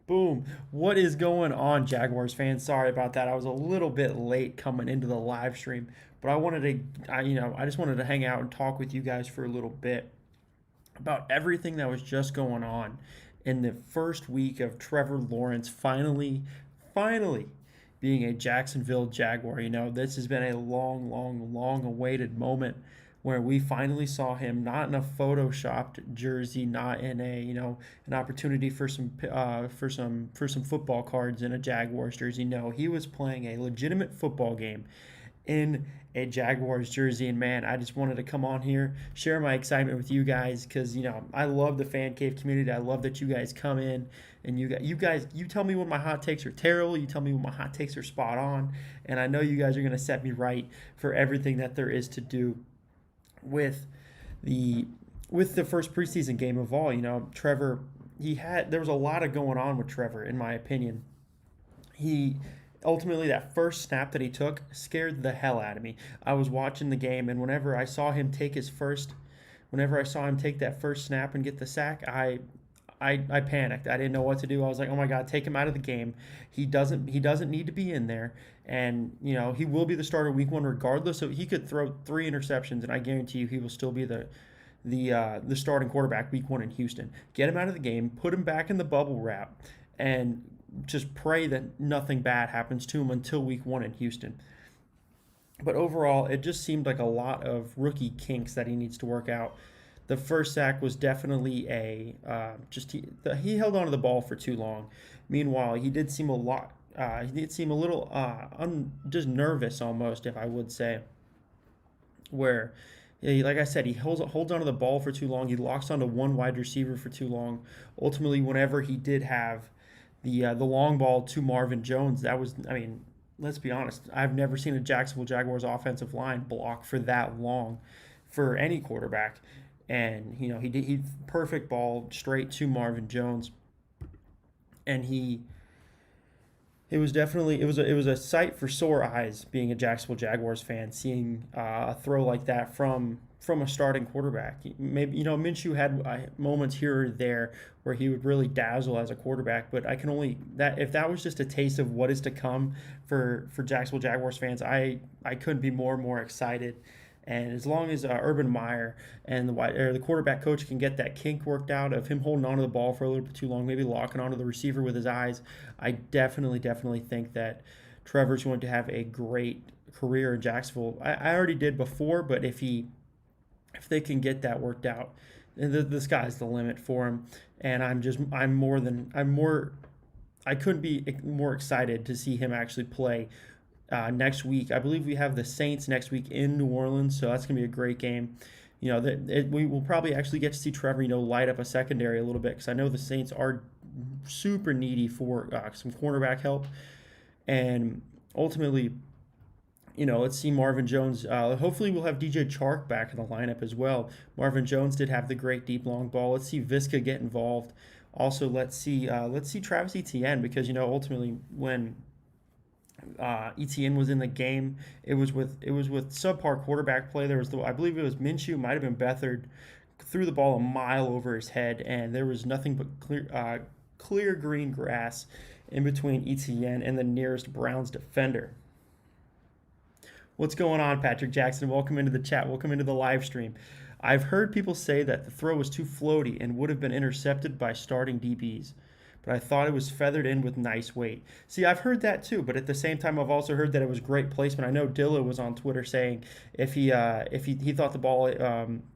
Boom. What is going on, Jaguars fans? Sorry about that. I was a little bit late coming into the live stream, but I just wanted to hang out and talk with you guys for a little bit about everything that was just going on in the first week of Trevor Lawrence finally being a Jacksonville Jaguar. This has been a long awaited moment where we finally saw him not in a photoshopped jersey, not in an opportunity for some football cards in a Jaguars jersey. No, he was playing a legitimate football game in a Jaguars jersey. And man, I just wanted to come on here, share my excitement with you guys because I love the fan cave community. I love that you guys come in and you tell me when my hot takes are terrible. You tell me when my hot takes are spot on, and I know you guys are going to set me right for everything that there is to do with the first preseason game of all. Trevor, there was a lot of going on with Trevor, in my opinion. He ultimately, that first snap that he took scared the hell out of me. I was watching the game, and whenever I saw him take that first snap and get the sack, I panicked. I didn't know what to do. I was like, "Oh my God, take him out of the game. He doesn't need to be in there." And he will be the starter week 1 regardless. So he could throw 3 interceptions, and I guarantee you he will still be the starting quarterback week 1 in Houston. Get him out of the game, put him back in the bubble wrap, and just pray that nothing bad happens to him until week 1 in Houston. But overall, it just seemed like a lot of rookie kinks that he needs to work out. The first sack was definitely he held onto the ball for too long. Meanwhile, he did seem a little just nervous almost, if I would say. Where, like I said, he holds onto the ball for too long. He locks onto one wide receiver for too long. Ultimately, whenever he did have the long ball to Marvin Jones, let's be honest. I've never seen a Jacksonville Jaguars offensive line block for that long for any quarterback. And he perfect ball straight to Marvin Jones, and it was a sight for sore eyes being a Jacksonville Jaguars fan, seeing a throw like that from a starting quarterback. Maybe Minshew had moments here or there where he would really dazzle as a quarterback, but if that was just a taste of what is to come for Jacksonville Jaguars fans, I couldn't be more and more excited. And as long as Urban Meyer and the quarterback coach can get that kink worked out of him holding onto the ball for a little bit too long, maybe locking onto the receiver with his eyes, I definitely think that Trevor's going to have a great career in Jacksonville. I already did before, but if they can get that worked out, the sky's the limit for him. And I couldn't be more excited to see him actually play next week. I believe we have the Saints next week in New Orleans, so that's going to be a great game. We will probably actually get to see Trevor, light up a secondary a little bit, because I know the Saints are super needy for some cornerback help. And ultimately, let's see Marvin Jones. Hopefully we'll have DJ Chark back in the lineup as well. Marvin Jones did have the great deep long ball. Let's see Visca get involved. Also, let's see Travis Etienne, because ultimately when Etienne was in the game, it was with subpar quarterback play. I believe it was Minshew, might have been Beathard, threw the ball a mile over his head, and there was nothing but clear green grass in between Etienne and the nearest Browns defender. What's going on, Patrick Jackson? Welcome into the chat. Welcome into the live stream. I've heard people say that the throw was too floaty and would have been intercepted by starting DBs, but I thought it was feathered in with nice weight. See, I've heard that too, but at the same time, I've also heard that it was great placement. I know Dilla was on Twitter saying if he thought the ball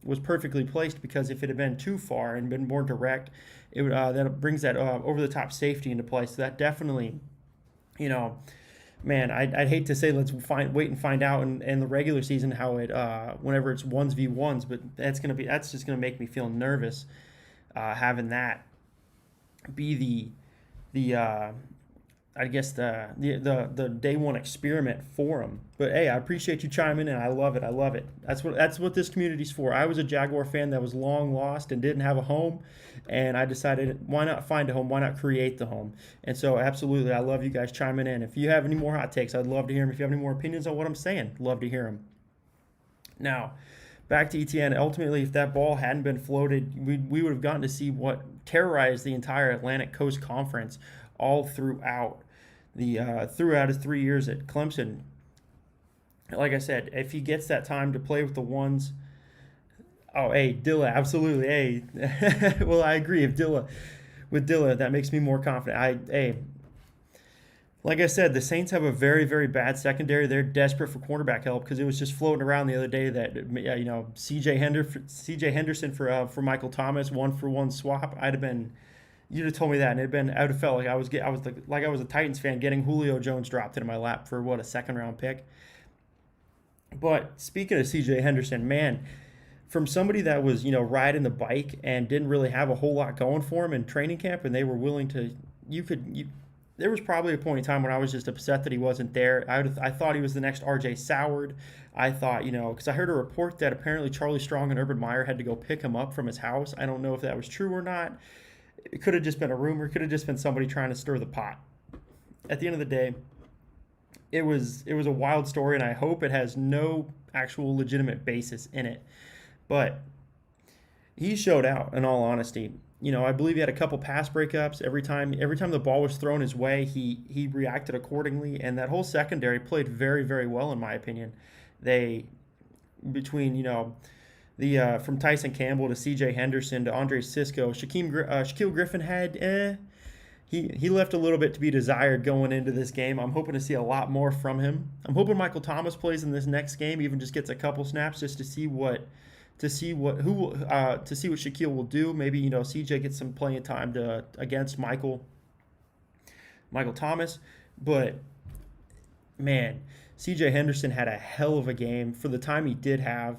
was perfectly placed, because if it had been too far and been more direct, it would that brings that over the top safety into play. So that definitely, man, I'd hate to say let's wait and find out in the regular season how it whenever it's 1v1s, but that's just gonna make me feel nervous having that be the I guess the day one experiment for him. But hey, I appreciate you chiming in. I love it. That's what this community's for. I was a Jaguar fan that was long lost and didn't have a home, and I decided, why not find a home? Why not create the home? And so absolutely, I love you guys chiming in. If you have any more hot takes, I'd love to hear them. If you have any more opinions on what I'm saying, love to hear them. Now, back to ETN. Ultimately, if that ball hadn't been floated, we would have gotten to see what terrorized the entire Atlantic Coast Conference all throughout his 3 years at Clemson. Like I said, if he gets that time to play with the ones, oh, hey, Dilla, absolutely, hey. Well, I agree. If Dilla with Dilla, that makes me more confident. Like I said, the Saints have a very, very bad secondary. They're desperate for cornerback help because it was just floating around the other day that C.J. Henderson for Michael Thomas 1-for-1 swap. You'd have told me that, and I would have felt like I was a Titans fan getting Julio Jones dropped into my lap for a second round pick. But speaking of C.J. Henderson, man, from somebody that was riding the bike and didn't really have a whole lot going for him in training camp, and they were willing to, there was probably a point in time when I was just upset that he wasn't there. I thought he was the next R.J. Soward. I thought, because I heard a report that apparently Charlie Strong and Urban Meyer had to go pick him up from his house. I don't know if that was true or not. It could have just been a rumor. It could have just been somebody trying to stir the pot. At the end of the day, it was a wild story, and I hope it has no actual legitimate basis in it. But he showed out, in all honesty. I believe he had a couple pass breakups. Every time the ball was thrown his way, he reacted accordingly, and that whole secondary played very, very well, in my opinion. Between from Tyson Campbell to C.J. Henderson to Andre Cisco, Shaquille Griffin he left a little bit to be desired going into this game. I'm hoping to see a lot more from him. I'm hoping Michael Thomas plays in this next game, even just gets a couple snaps just to see what Shaquille will do. Maybe CJ gets some playing time against Michael Thomas, but man, CJ Henderson had a hell of a game for the time he did have.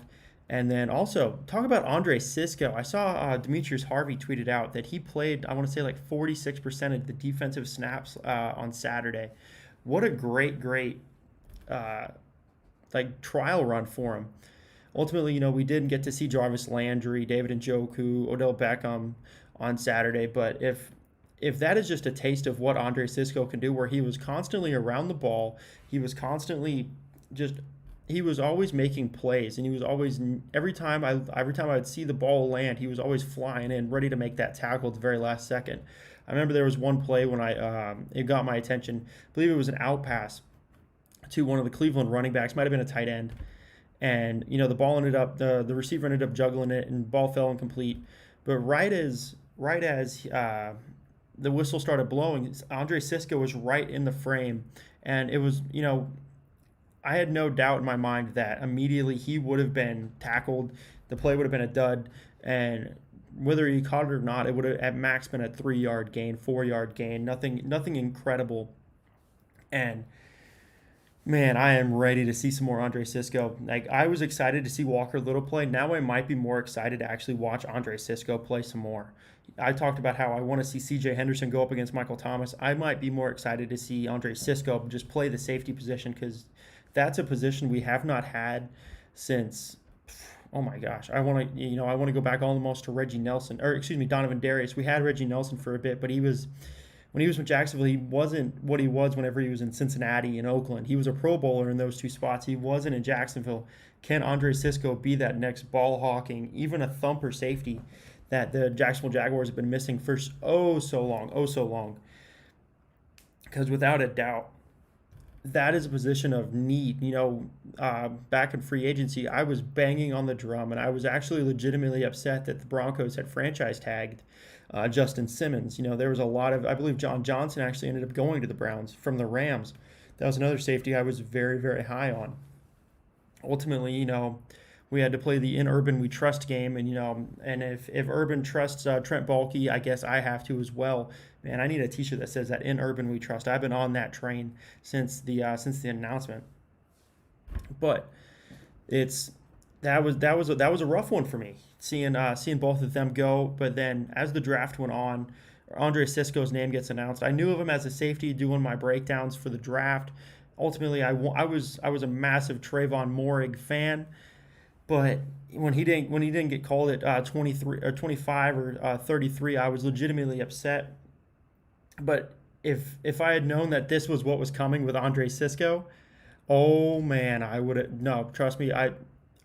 And then also, talk about Andre Cisco. I saw Demetrius Harvey tweeted out that he played, I want to say, like 46% of the defensive snaps on Saturday. What a great trial run for him. Ultimately, we didn't get to see Jarvis Landry, David Njoku, Odell Beckham on Saturday. But if that is just a taste of what Andre Cisco can do, where he was constantly around the ball, he was always making plays, and he was always, every time I'd see the ball land, he was always flying in, ready to make that tackle at the very last second. I remember there was one play when it got my attention. I believe it was an out pass to one of the Cleveland running backs, might have been a tight end, and the ball ended up the receiver ended up juggling it, and the ball fell incomplete. But right as the whistle started blowing, Andre Cisco was right in the frame, and it was I had no doubt in my mind that immediately he would have been tackled. The play would have been a dud, and whether he caught it or not, it would have at max been a 3-yard gain, 4-yard gain, nothing incredible. And man, I am ready to see some more Andre Cisco. Like, I was excited to see Walker Little play. Now I might be more excited to actually watch Andre Cisco play some more. I talked about how I want to see C.J. Henderson go up against Michael Thomas. I might be more excited to see Andre Cisco just play the safety position, because that's a position we have not had since, oh my gosh, I want to go back almost to Donovan Darius. We had Reggie Nelson for a bit, but when he was with Jacksonville, he wasn't what he was whenever he was in Cincinnati and Oakland. He was a Pro Bowler in those two spots. He wasn't in Jacksonville. Can Andre Cisco be that next ball hawking, even a thumper safety that the Jacksonville Jaguars have been missing for so long? Because without a doubt, that is a position of need. Back in free agency, I was banging on the drum, and I was actually legitimately upset that the Broncos had franchise tagged Justin Simmons. There was a lot of, I believe John Johnson actually ended up going to the Browns from the Rams. That was another safety I was very, very high on. Ultimately, we had to play the in Urban We Trust game, and if Urban trusts Trent Baalke, I guess I have to as well. Man, I need a T-shirt that says that in Urban We Trust. I've been on that train since the announcement. But that was a rough one for me, seeing both of them go. But then as the draft went on, Andre Cisco's name gets announced. I knew of him as a safety doing my breakdowns for the draft. Ultimately, I was a massive Trayvon Moehrig fan. But when he didn't get called at 23 or 25 or 33, I was legitimately upset. But if I had known that this was what was coming with Andre Cisco, oh man, I would have, no, trust me,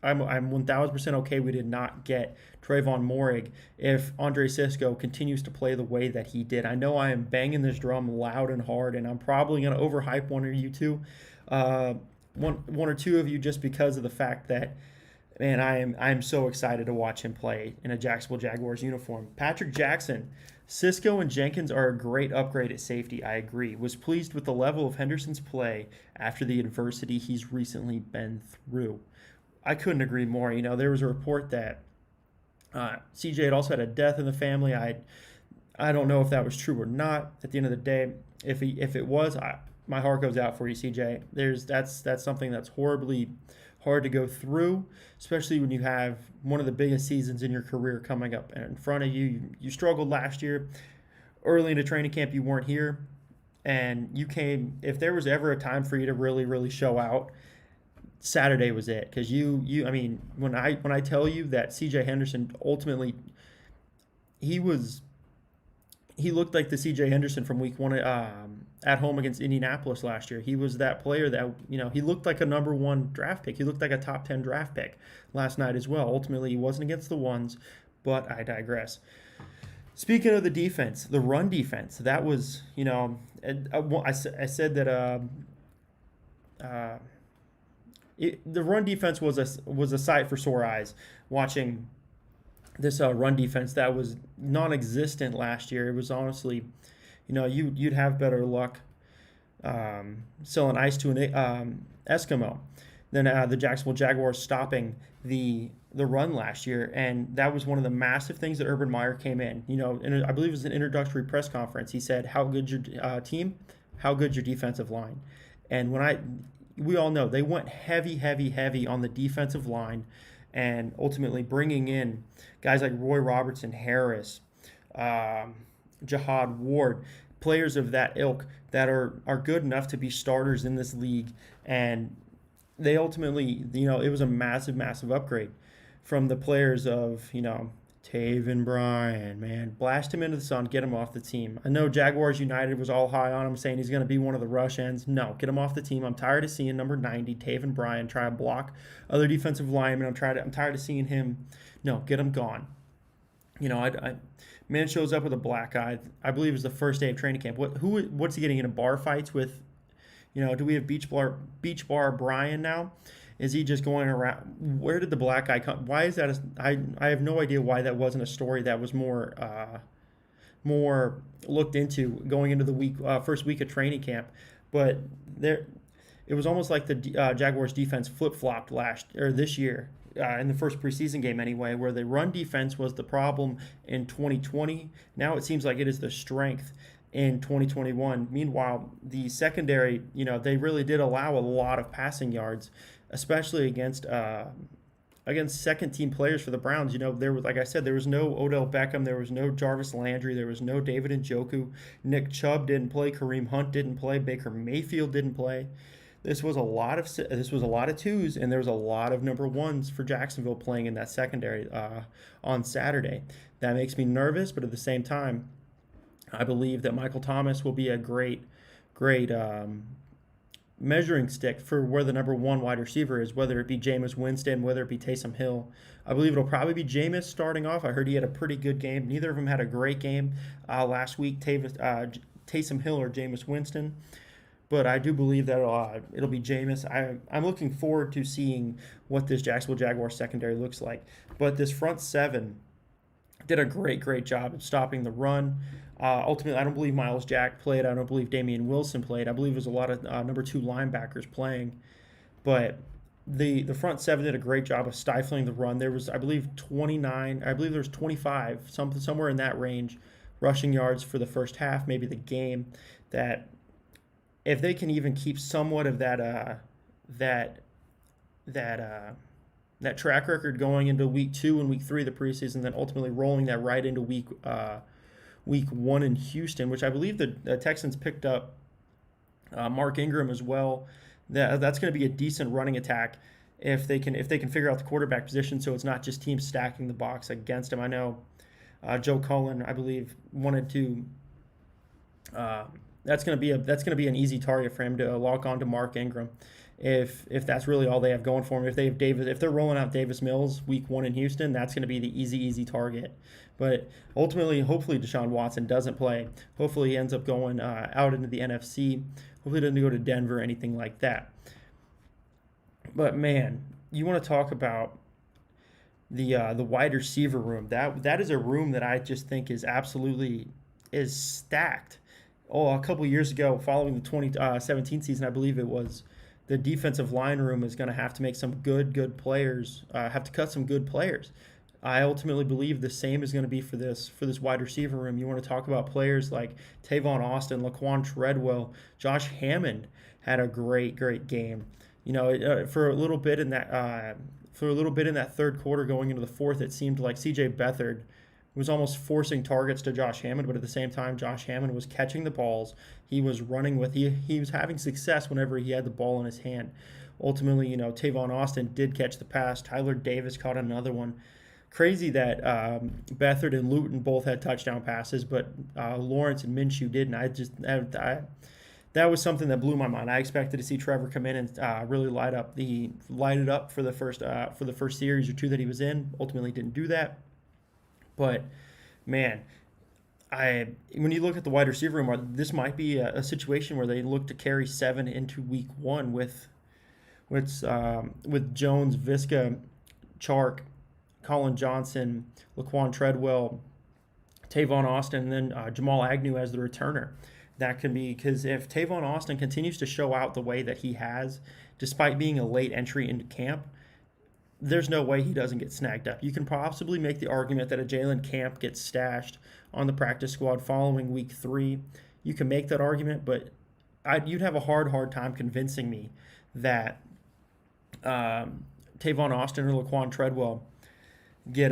I'm 1,000% okay we did not get Trayvon Morig if Andre Cisco continues to play the way that he did. I know I am banging this drum loud and hard, and I'm probably going to overhype one or you two, uh, one or two of you, just because of the fact that, man, I am so excited to watch him play in a Jacksonville Jaguars uniform. Patrick Jackson, Cisco and Jenkins are a great upgrade at safety. I agree. Was pleased with the level of Henderson's play after the adversity he's recently been through. I couldn't agree more. There was a report that CJ had also had a death in the family. I don't know if that was true or not. At the end of the day, if it was, my heart goes out for you, CJ. That's something that's horribly hard to go through, especially when you have one of the biggest seasons in your career coming up in front of you. You struggled last year. Early into training camp, you weren't here, and you came. If there was ever a time for you to really, really show out, Saturday was it. Because I mean, when I tell you that CJ Henderson ultimately, he looked like the CJ Henderson from week one at home against Indianapolis last year. He was that player that, he looked like a number one draft pick. He looked like a top 10 draft pick last night as well. Ultimately, he wasn't against the ones, but I digress. Speaking of the defense, the run defense, that was, I said that the run defense was a sight for sore eyes watching this run defense that was non-existent last year. It was honestly, you'd have better luck selling ice to an Eskimo than the Jacksonville Jaguars stopping the run last year. And that was one of the massive things that Urban Meyer came in. And I believe it was an introductory press conference. He said, "How good's your team? How good's your defensive line?" And we all know they went heavy on the defensive line, and ultimately bringing in guys like Roy Robertson, Harris, Jihad Ward, players of that ilk that are good enough to be starters in this league. And they ultimately, it was a massive upgrade from the players of, Taven Bryan, man. Blast him into the sun, get him off the team. I know Jaguars United was all high on him, saying he's going to be one of the rush ends. No, get him off the team. I'm tired of seeing number 90, Taven Bryan, try to block other defensive linemen. I'm tired of seeing him. No, get him gone. Man shows up with a black eye. I believe it was the first day of training camp. What's he getting into bar fights with? Do we have Beach Bar Brian now? Is he just going around? Where did the black guy come? Why is that? I have no idea why that wasn't a story that was more looked into going into the first week of training camp. But it was almost like the Jaguars defense flip flopped this year in the first preseason game anyway, where the run defense was the problem in 2020. Now it seems like it is the strength in 2021. Meanwhile, the secondary, they really did allow a lot of passing yards, especially against second team players for the Browns. There was, like I said, there was no Odell Beckham, there was no Jarvis Landry, there was no David Njoku. Nick Chubb didn't play, Kareem Hunt didn't play, Baker Mayfield didn't play. This was a lot of twos, and there was a lot of number ones for Jacksonville playing in that secondary on Saturday. That makes me nervous, but at the same time, I believe that Michael Thomas will be a great measuring stick for where the number one wide receiver is, whether it be Jameis Winston, whether it be Taysom Hill. I believe it'll probably be Jameis starting off. I heard he had a pretty good game. Neither of them had a great game last week, Taysom Hill or Jameis Winston. But I do believe that it'll be Jameis. I'm looking forward to seeing what this Jacksonville Jaguars secondary looks like. But this front seven did a great job of stopping the run. Ultimately, I don't believe Miles Jack played. I don't believe Damian Wilson played. I believe there's a lot of number two linebackers playing. But the front seven did a great job of stifling the run. There was, I believe, 29. I believe there was 25, somewhere in that range, rushing yards for the first half, maybe the game. That if they can even keep somewhat of that track record going into week 2 and week 3 of the preseason, then ultimately rolling that right into week 1 in Houston, which I believe the Texans picked up Mark Ingram as well. That's going to be a decent running attack if they can figure out the quarterback position, so it's not just teams stacking the box against him. I know Joe Cullen, I believe, wanted to. That's going to be an easy target for him to lock on to Mark Ingram. if that's really all they have going for them. If they're rolling out Davis Mills week 1 in Houston, that's going to be the easy target. But ultimately, hopefully Deshaun Watson doesn't play. Hopefully he ends up going out into the NFC. Hopefully he doesn't go to Denver or anything like that. But man, you want to talk about the wide receiver room. That is a room that I just think is stacked. Oh, a couple years ago, following the 2017 season, I believe it was, the defensive line room is going to have to make some good players, have to cut some good players. I ultimately believe the same is going to be for this wide receiver room. You want to talk about players like Tavon Austin, Laquan Treadwell, Josh Hammond had a great game. For a little bit in that third quarter going into the fourth, it seemed like C.J. Beathard was almost forcing targets to Josh Hammond, but at the same time, Josh Hammond was catching the balls. He was he was having success whenever he had the ball in his hand. Ultimately, Tavon Austin did catch the pass. Tyler Davis caught another one. Crazy that Beathard and Luton both had touchdown passes, but Lawrence and Minshew didn't. That was something that blew my mind. I expected to see Trevor come in and really light it up for the first series or two that he was in. Ultimately, didn't do that. But man, when you look at the wide receiver room, this might be a situation where they look to carry 7 into week 1 with Jones, Visca, Chark, Colin Johnson, Laquan Treadwell, Tavon Austin, and then Jamal Agnew as the returner. That can be because if Tavon Austin continues to show out the way that he has, despite being a late entry into camp, there's no way he doesn't get snagged up. You can possibly make the argument that a Jalen Camp gets stashed on the practice squad following week 3. You can make that argument, but you'd have a hard time convincing me that Tavon Austin or Laquan Treadwell get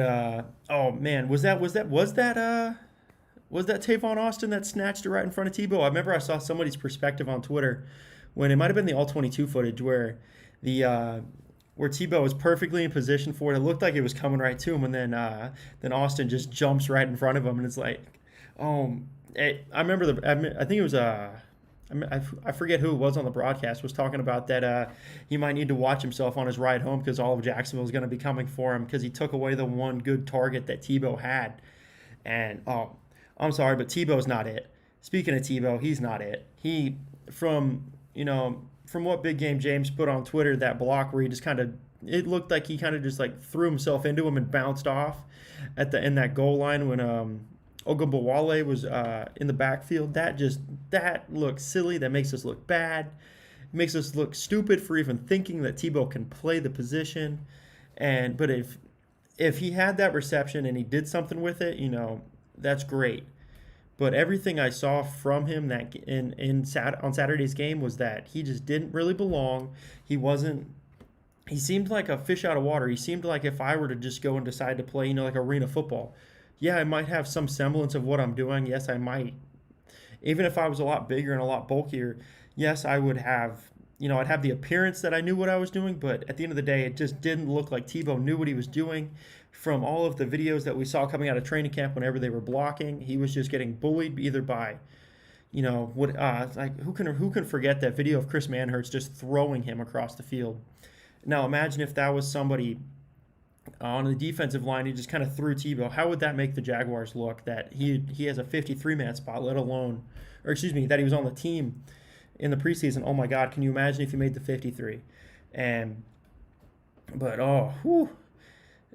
oh man, was that Tavon Austin that snatched it right in front of Tebow? I remember I saw somebody's perspective on Twitter when it might have been the All-22 footage where where Tebow was perfectly in position for it. It looked like it was coming right to him, and then Austin just jumps right in front of him, and it's like, I remember I think it was I forget who it was on the broadcast was talking about that he might need to watch himself on his ride home because all of Jacksonville is going to be coming for him because he took away the one good target that Tebow had. And I'm sorry, but Tebow's not it. Speaking of Tebow, he's not it. He from what Big Game James put on Twitter, that block where he just it looked like he kind of just like threw himself into him and bounced off in that goal line when Ogunbowale was in the backfield. That looks silly. That makes us look bad. It makes us look stupid for even thinking that Tebow can play the position. But if he had that reception and he did something with it, that's great. But everything I saw from him on Saturday's game was that he just didn't really belong. He seemed like a fish out of water. He seemed like if I were to just go and decide to play, like arena football, yeah, I might have some semblance of what I'm doing. Yes, I might. Even if I was a lot bigger and a lot bulkier, yes, I would have, I'd have the appearance that I knew what I was doing. But at the end of the day, it just didn't look like Tebow knew what he was doing. From all of the videos that we saw coming out of training camp whenever they were blocking, he was just getting bullied either by, who can forget that video of Chris Manhertz just throwing him across the field. Now imagine if that was somebody on the defensive line who just kind of threw Tebow. How would that make the Jaguars look that he has a 53-man spot, that he was on the team in the preseason? Oh my God, can you imagine if he made the 53?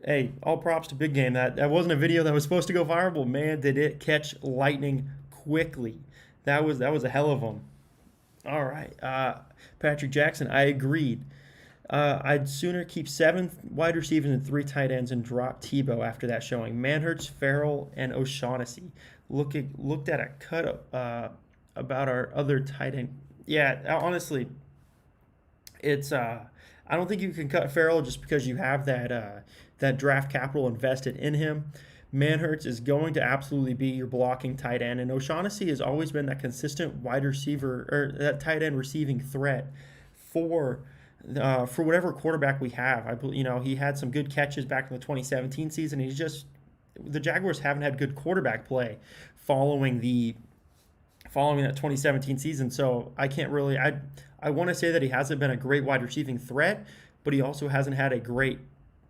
Hey, all props to Big Game. That wasn't a video that was supposed to go viral, but man, did it catch lightning quickly. That was a hell of them. All right, Patrick Jackson, I agreed. I'd sooner keep 7 wide receivers and 3 tight ends and drop Tebow after that showing. Manhertz, Farrell, and O'Shaughnessy. Looked at a cut about our other tight end. Yeah, honestly, it's I don't think you can cut Farrell just because you have that draft capital invested in him. Manhertz is going to absolutely be your blocking tight end, and O'Shaughnessy has always been that consistent wide receiver or that tight end receiving threat for whatever quarterback we have. He had some good catches back in the 2017 season. The Jaguars haven't had good quarterback play following the following that 2017 season. So I can't really I want to say that he hasn't been a great wide receiving threat, but he also hasn't had a great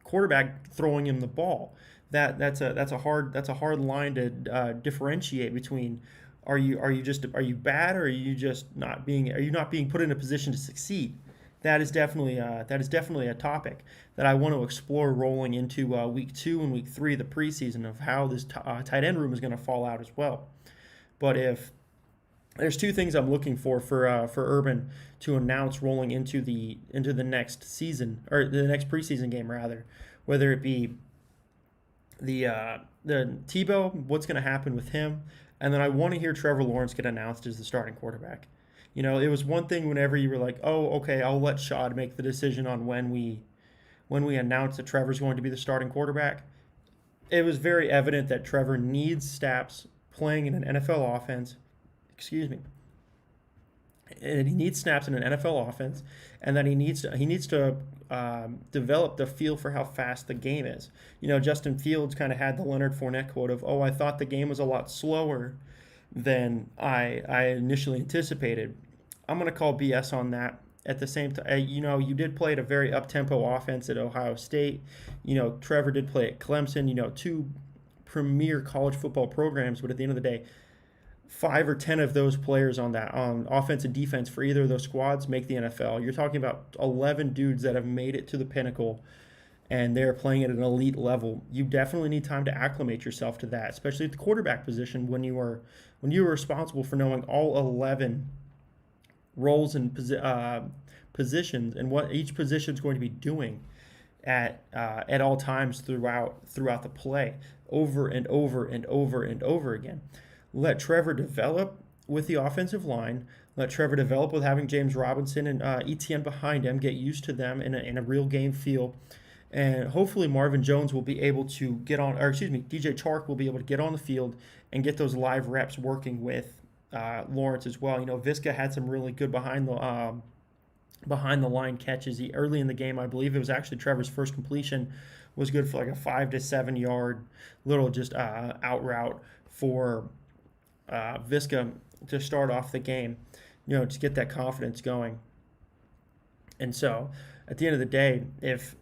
quarterback throwing him the ball. That's a hard line to differentiate between are you bad, or are you just not being, are you not being put in a position to succeed? That is definitely a topic that I want to explore rolling into week 2 and week 3 of the preseason, of how this tight end room is going to fall out as well. But if there's two things I'm looking for Urban to announce rolling into the next season, or the next preseason game rather, whether it be the Tebow, what's going to happen with him, and then I want to hear Trevor Lawrence get announced as the starting quarterback. It was one thing whenever you were like, oh, okay, I'll let Shad make the decision on when we announce that Trevor's going to be the starting quarterback. It was very evident that Trevor needs snaps playing in an NFL offense. Excuse me. And he needs snaps in an NFL offense, and then he needs to develop the feel for how fast the game is. Justin Fields kind of had the Leonard Fournette quote of, "Oh, I thought the game was a lot slower than I initially anticipated." I'm going to call BS on that. At the same time, you did play at a very up-tempo offense at Ohio State. Trevor did play at Clemson. Two premier college football programs, but at the end of the day, 5 or 10 of those players on offense and defense for either of those squads make the NFL. You're talking about 11 dudes that have made it to the pinnacle, and they're playing at an elite level. You definitely need time to acclimate yourself to that, especially at the quarterback position, when you are responsible for knowing all 11 roles and positions, and what each position is going to be doing at all times throughout the play, over and over and over and over again. Let Trevor develop with the offensive line. Let Trevor develop with having James Robinson and Etienne behind him. Get used to them in a real game feel. And hopefully Marvin Jones will be able to DJ Chark will be able to get on the field and get those live reps working with Lawrence as well. Visca had some really good behind the line catches. Early in the game, I believe it was actually Trevor's first completion, was good for like a 5 to 7 yard little just out route for Visca to start off the game, to get that confidence going. And so at the end of the day, if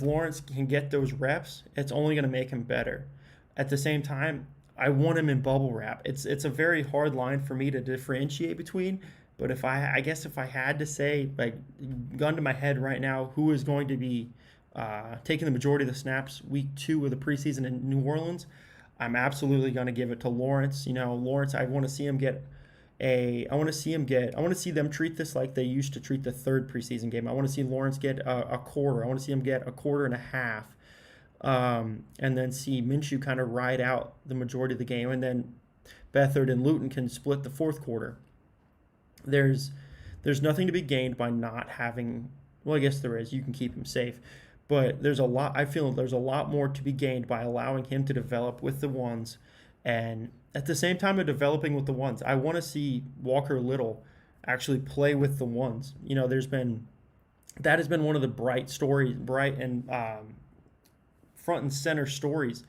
Lawrence can get those reps, it's only going to make him better. At the same time, I want him in bubble wrap. It's a very hard line for me to differentiate between, but if I had to say, like, gun to my head right now, who is going to be taking the majority of the snaps week 2 of the preseason in New Orleans, I'm absolutely going to give it to Lawrence. Lawrence, I want to see them treat this like they used to treat the third preseason game. I want to see Lawrence get a quarter. I want to see him get a quarter and a half, and then see Minshew kind of ride out the majority of the game, and then Beathard and Luton can split the fourth quarter. There's nothing to be gained by not having. Well, I guess there is. You can keep him safe. But I feel there's a lot more to be gained by allowing him to develop with the ones, and at the same time of developing with the ones, I want to see Walker Little actually play with the ones. That has been one of the bright and front and center stories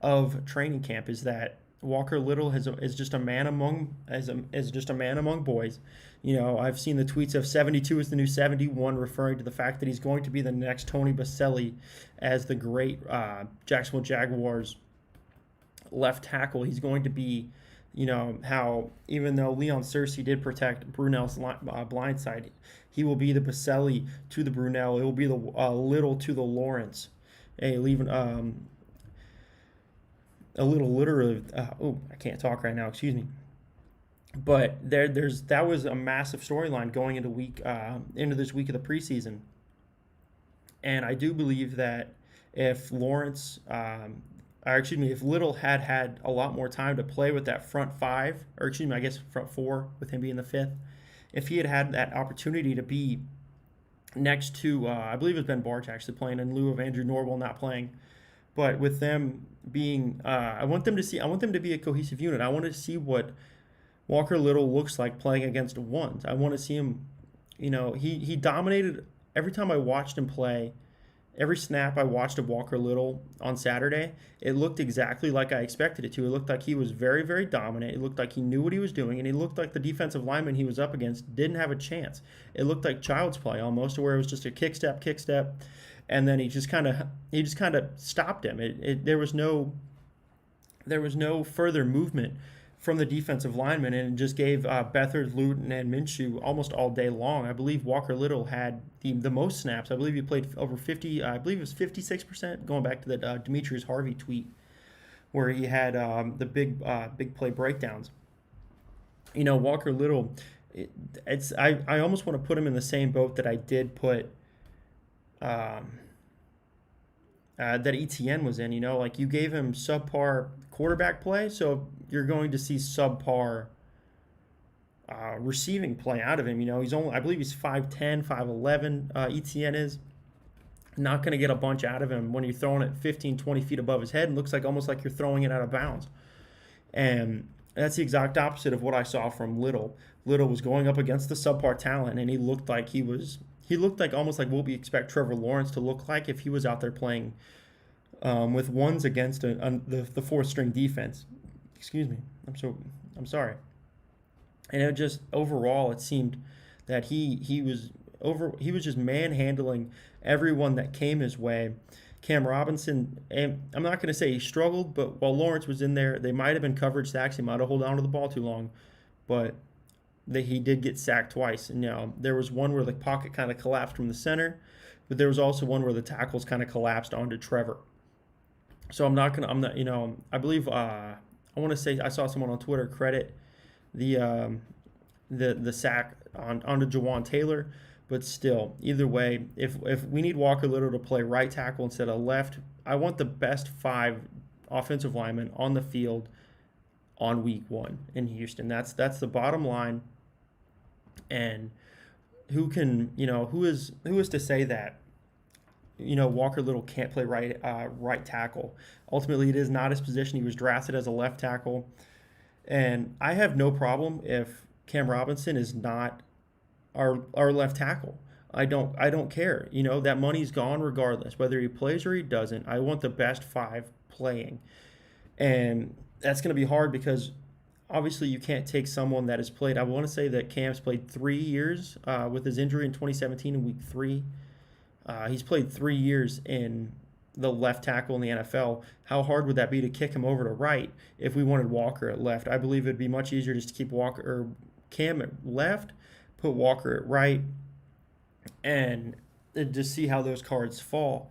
of training camp, is that Walker Little is just a man among boys. I've seen the tweets of 72 is the new 71, referring to the fact that he's going to be the next Tony Baselli as the great Jacksonville Jaguars left tackle. He's going to be, how even though Leon Searcy did protect Brunell's blind side, he will be the Baselli to the Brunell. It will be the Little to the Lawrence. Leaving a little literally. I can't talk right now. Excuse me. But that was a massive storyline going into this week of the preseason, and I do believe that if if Little had a lot more time to play with that front 5, or front 4, with him being the 5th, if he had that opportunity to be next to, I believe it was Ben Barch actually playing in lieu of Andrew Norwell not playing. But with them being, I want them to be a cohesive unit. I want to see what Walker Little looks like playing against ones. I want to see him, he dominated every time I watched him play every snap I watched of Walker Little on Saturday, it looked exactly like I expected it to. It looked like he was very, very dominant. It looked like he knew what he was doing, and he looked like the defensive lineman he was up against didn't have a chance. It looked like child's play almost, where it was just a kick step, and then he just kind of stopped him. There was no further movement from the defensive lineman, and it just gave Beathard, Luton, and Minshew almost all day long. I believe Walker Little had the most snaps. I believe he played over 50. I believe it was 56%. Going back to the Demetrius Harvey tweet, where he had the big play breakdowns. Walker Little, I almost want to put him in the same boat that I did put um, that ETN was in. Like you gave him subpar quarterback play, so you're going to see subpar receiving play out of him. I believe he's 5'10", 5'11", ETN is. Not going to get a bunch out of him when you're throwing it 15, 20 feet above his head. It looks like almost like you're throwing it out of bounds. And that's the exact opposite of what I saw from Little. Little was going up against the subpar talent, and he looked like almost like what we expect Trevor Lawrence to look like if he was out there playing with ones against the fourth string defense. Excuse me. I'm sorry. And it just overall it seemed that he was just manhandling everyone that came his way. Cam Robinson, and I'm not going to say he struggled, but while Lawrence was in there, they might have been coverage sacks. He might have held on to the ball too long, but he did get sacked twice. And there was one where the pocket kind of collapsed from the center, but there was also one where the tackles kind of collapsed onto Trevor. So I believe I want to say I saw someone on Twitter credit the sack onto Jawan Taylor. But still, either way, if we need Walker Little to play right tackle instead of left, I want the best 5 offensive linemen on the field on week 1 in Houston. That's the bottom line. And who is to say that Walker Little can't play right tackle? Ultimately, it is not his position. He was drafted as a left tackle, and I have no problem if Cam Robinson is not our left tackle. I don't care. That money's gone regardless, whether he plays or he doesn't. I want the best 5 playing. And that's going to be hard because obviously you can't take someone that has played. I want to say that Cam's played 3 years with his injury in 2017 in week 3. He's played 3 years in the left tackle in the NFL. How hard would that be to kick him over to right if we wanted Walker at left? I believe it'd be much easier just to keep Cam at left, put Walker at right, and just see how those cards fall.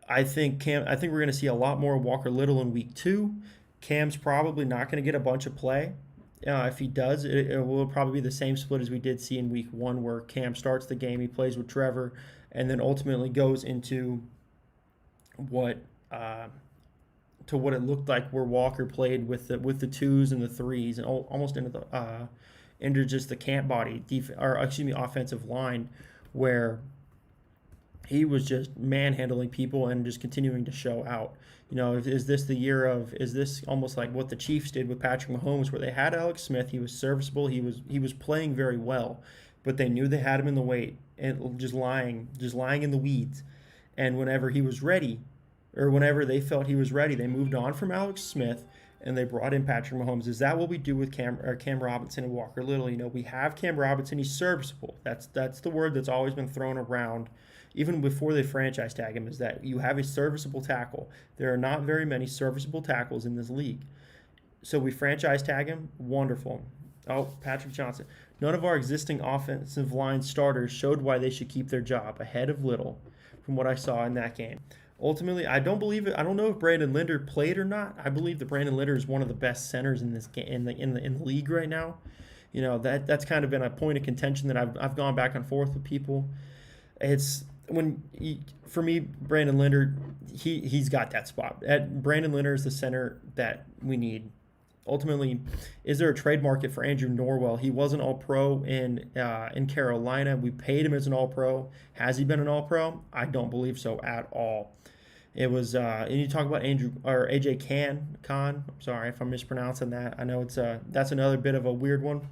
I think we're going to see a lot more Walker Little in week 2. Cam's probably not going to get a bunch of play. If he does, it will probably be the same split as we did see in week 1, where Cam starts the game, he plays with Trevor, and then ultimately goes into what it looked like where Walker played with the 2s and the 3s and almost into just the camp body offensive line, where he was just manhandling people and just continuing to show out. Is this almost like what the Chiefs did with Patrick Mahomes, where they had Alex Smith, he was serviceable, he was playing very well, but they knew they had him in the weight and just lying in the weeds. And whenever he was ready, or whenever they felt he was ready, they moved on from Alex Smith and they brought in Patrick Mahomes. Is that what we do with Cam Robinson and Walker Little? We have Cam Robinson. He's serviceable. That's the word that's always been thrown around, even before they franchise tag him, is that you have a serviceable tackle. There are not very many serviceable tackles in this league. So we franchise tag him. Wonderful. Oh, Patrick Johnson. None of our existing offensive line starters showed why they should keep their job ahead of Little from what I saw in that game. Ultimately, I don't believe it. I don't know if Brandon Linder played or not. I believe that Brandon Linder is one of the best centers in this game in the league right now. That's kind of been a point of contention that I've gone back and forth with people. For me, Brandon Linder, he's got that spot. Brandon Linder is the center that we need. Ultimately, is there a trade market for Andrew Norwell? He was an All-Pro in Carolina. We paid him as an All-Pro. Has he been an All-Pro? I don't believe so at all. It was, and you talk about AJ Khan. I'm sorry if I'm mispronouncing that. I know that's another bit of a weird one.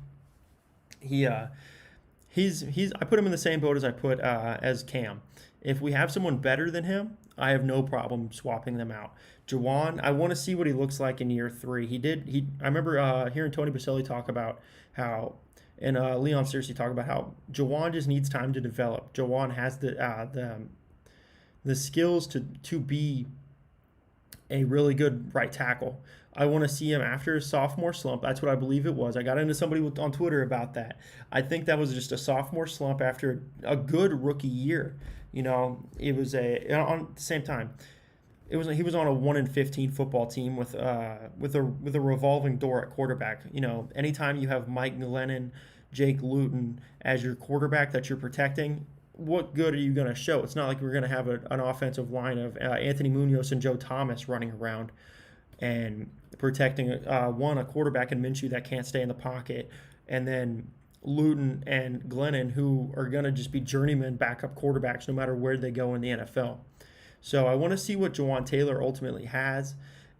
he's I put him in the same boat as I put as Cam. If we have someone better than him, I have no problem swapping them out. Jawan, I want to see what he looks like in year three. I remember hearing Tony Baselli talk about how, and Leon Searcy talk about how Jawan just needs time to develop. Jawan has the skills to be a really good right tackle. I want to see him after his sophomore slump. That's what I believe it was. I got into somebody on Twitter about that. I think that was just a sophomore slump after a good rookie year. It was on the same time. He was on a 1-15 football team with a revolving door at quarterback. Anytime you have Mike Glennon, Jake Luton as your quarterback that you're protecting, what good are you going to show? It's not like we're going to have an offensive line of Anthony Munoz and Joe Thomas running around and protecting a quarterback in Minshew that can't stay in the pocket, and then Luton and Glennon, who are going to just be journeyman backup quarterbacks no matter where they go in the NFL. So I want to see what Jawan Taylor ultimately has,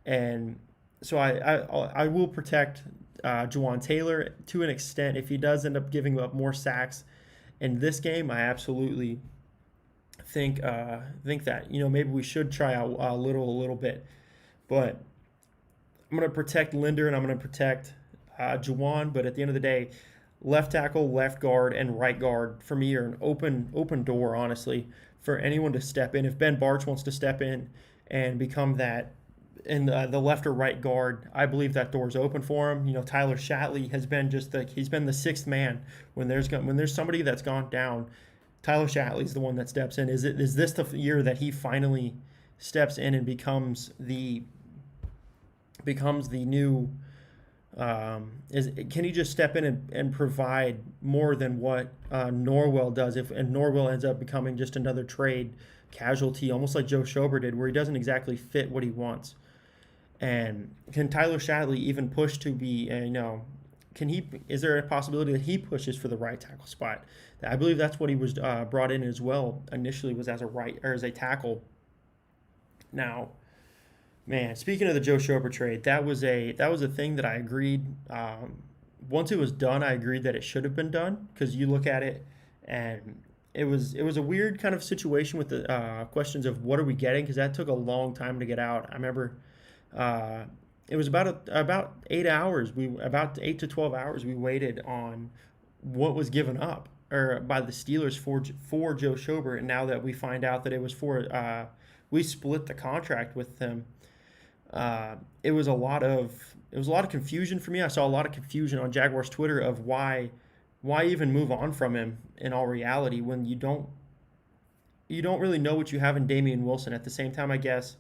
and so I will protect Jawan Taylor to an extent. If he does end up giving up more sacks in this game, I absolutely think that maybe we should try out a little bit, but I'm going to protect Linder and I'm going to protect Jawan. But at the end of the day, left tackle, left guard, and right guard for me are an open door, honestly, for anyone to step in. If Ben Barch wants to step in and become that in the left or right guard, I believe that door's open for him. Tyler Shatley has been he's been the sixth man when there's somebody that's gone down. Tyler Shatley's the one that steps in. Is this the year that he finally steps in and becomes the new? Can he just step in and provide more than what Norwell does? And Norwell ends up becoming just another trade casualty, almost like Joe Schober did, where he doesn't exactly fit what he wants. And can Tyler Shatley even push to be, is there a possibility that he pushes for the right tackle spot? I believe that's what he was brought in as well initially, was as a tackle. Now, man, speaking of the Joe Schober trade, that was a thing that I agreed. Once it was done, I agreed that it should have been done, because you look at it and it was a weird kind of situation with the questions of what are we getting, because that took a long time to get out. I remember it was about 8 hours. About 8 to 12 hours we waited on what was given up or by the Steelers for Joe Schober, and now that we find out that it was for we split the contract with them. It was a lot of confusion for me. I saw a lot of confusion on Jaguars Twitter of why even move on from him in all reality when you don't really know what you have in Damian Wilson. At the same time, I guess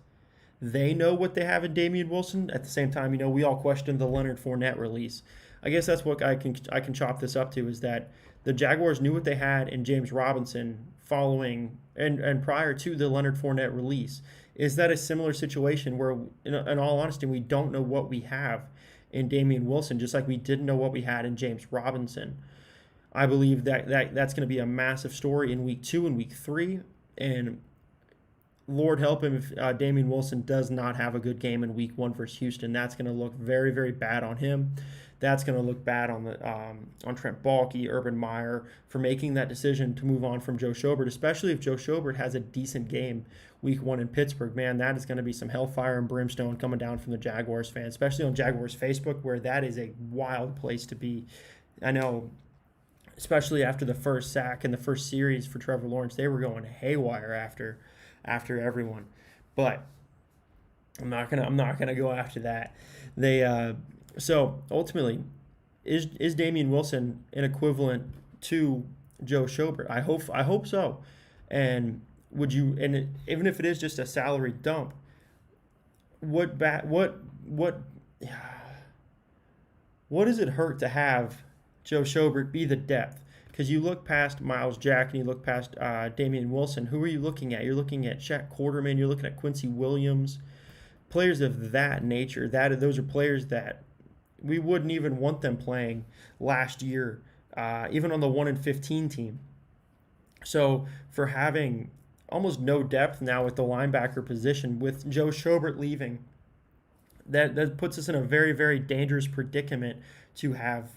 they know what they have in Damian Wilson. At the same time, we all questioned the Leonard Fournette release. I guess that's what I can chop this up to, is that the Jaguars knew what they had in James Robinson following and prior to the Leonard Fournette release. Is that a similar situation where, in all honesty, we don't know what we have in Damian Wilson, just like we didn't know what we had in James Robinson? I believe that's going to be a massive story in week 2 and week 3, and Lord help him if Damian Wilson does not have a good game in week 1 versus Houston. That's going to look very, very bad on him. That's going to look bad on Trent Baalke, Urban Meyer, for making that decision to move on from Joe Schobert, especially if Joe Schobert has a decent game week 1 in Pittsburgh. Man, that is going to be some hellfire and brimstone coming down from the Jaguars fans, especially on Jaguars Facebook, where that is a wild place to be. I know, especially after the first sack in the first series for Trevor Lawrence, they were going haywire after everyone. But I'm not gonna go after that. So ultimately, is Damian Wilson an equivalent to Joe Schobert? I hope so. And even if it is just a salary dump, what does it hurt to have Joe Schobert be the depth? Because you look past Myles Jack and you look past Damian Wilson. Who are you looking at? You're looking at Shaq Quarterman. You're looking at Quincy Williams. Players of that nature. Those are players that we wouldn't even want them playing last year, even on the 1-15 team. So for having almost no depth now at the linebacker position, with Joe Schobert leaving, that puts us in a very, very dangerous predicament to have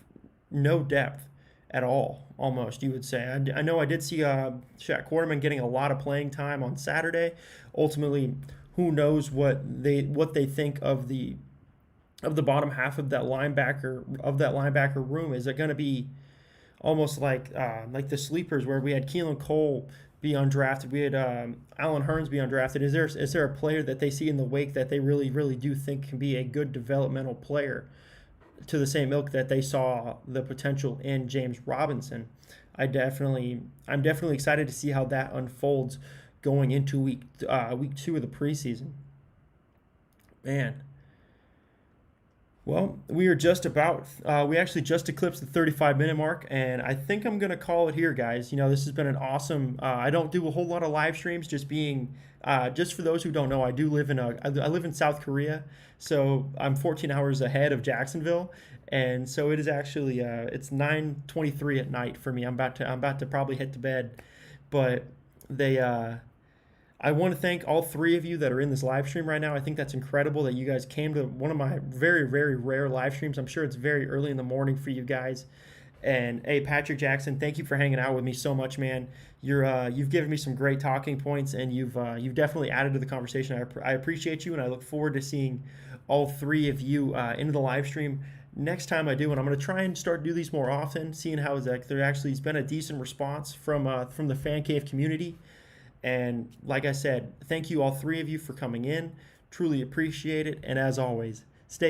no depth at all, almost, you would say. I know I did see Shaq Quarterman getting a lot of playing time on Saturday. Ultimately, who knows what they think of the bottom half of that linebacker room. Is it going to be almost like the sleepers where we had Keelan Cole be undrafted, we had Alan Hearns be undrafted? Is there a player that they see in the wake that they really really do think can be a good developmental player to the same ilk that they saw the potential in James Robinson? I'm definitely excited to see how that unfolds going into week 2 of the preseason. Man, well, we actually just eclipsed the 35-minute mark, and I think I'm going to call it here, guys. This has been an awesome, I don't do a whole lot of live streams, just for those who don't know, I live in South Korea, so I'm 14 hours ahead of Jacksonville, and so it is actually, it's 9:23 at night for me. I'm about to probably hit to bed, but they, I want to thank all three of you that are in this live stream right now. I think that's incredible that you guys came to one of my very, very rare live streams. I'm sure it's very early in the morning for you guys. And hey, Patrick Jackson, thank you for hanging out with me so much, man. You've given me some great talking points, and you've definitely added to the conversation. I appreciate you, and I look forward to seeing all three of you into the live stream next time I do. And I'm going to try and start do these more often, seeing how there actually has been a decent response from the fan cave community. And like I said, thank you all three of you for coming in. Truly appreciate it. And as always,